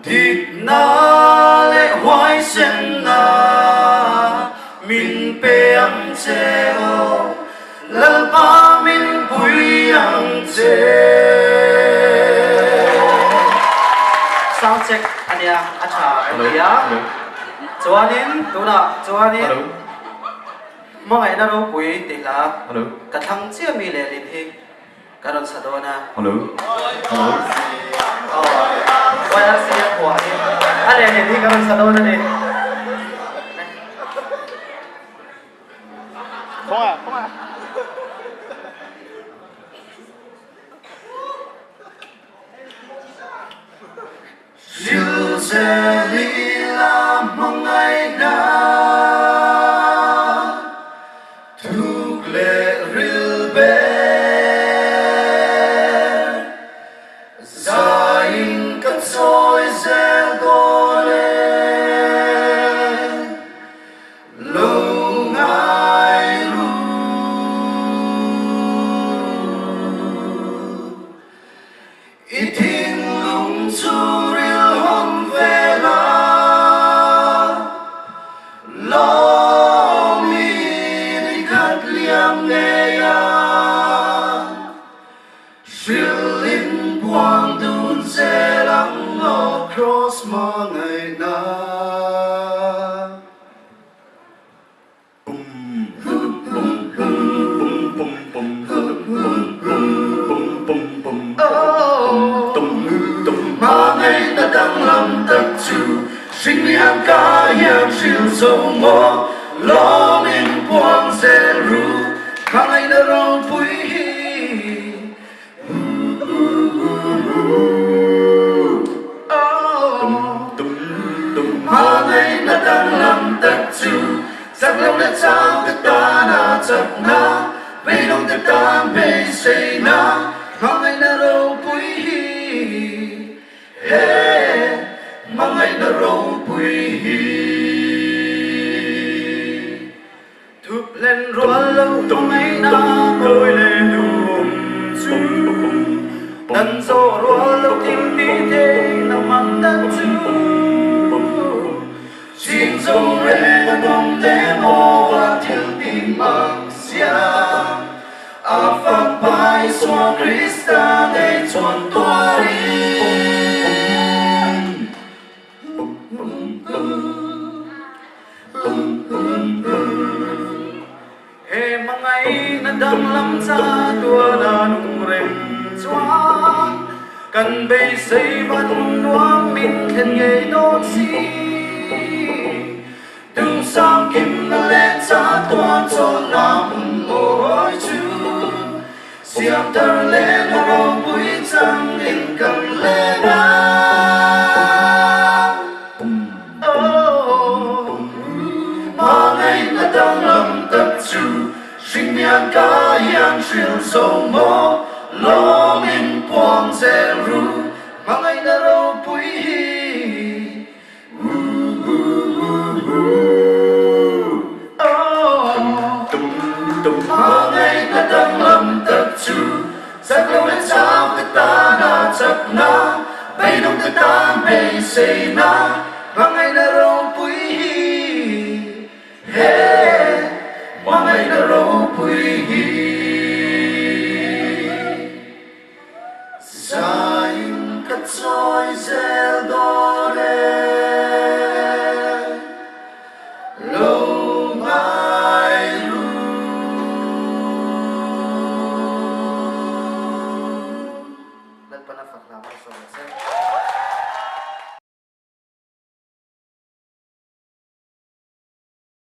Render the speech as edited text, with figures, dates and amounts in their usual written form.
thịt na lệ hoài sen na min pe ang cheo lal pa min bui ang che sound check ania acha ya chuanin tuna chuanin mo ngai na ro pui ti la ka thang chia mi le lin hi karon sadona hello wala siya ko ani ale ni karon sadona ni không à Dieu sẽ đi làm mong ngày na thuộc lệ ril bên gia in cất soi sẽ go lên lâu ngày ru ít thiên lung su cross mà ngày na mà ngày ta đang làm tất chủ sinh lý hàng ca hiểm siêu dấu mô lo mình quang sẽ ru mà ngày ta rong bụi mà ngày ta đang làm tất chủ sắc lâu đã trao cái ta na chặt na về đông ta ta về xây na mà ngày ta rong bụi mà ngày ta rong bụi thụp lên rùa lâu trong ngày na ngồi lên đùm chung tần số rùa lâu tim đi thế nằm mang tất chủ xin dòng rê đông tế mô và thiên tình mang xia a phật bài xoa Krista để chọn toa đi he mang ngày na đang lắm xa tua na nung rem choan cần bay xây văn noang min khen nghề đốt xi từng sang kim na lên xa tua cho nam môi chú xiêm tơ lên na rô bụi trăng in cầm lên na mà ngày na đang làm tất chủ sinh nhang ca yang siêu sâu mô lo min quang sẽ ru mà ngày na rô bụi mà ngày ta đang làm tất chủ sắc lâu lên sao cái ta na chặt na bay đông cái ta bay xây na mà ngày ta rô bụi mà ngày ta rô bụi Sa in cất soi sẽ đo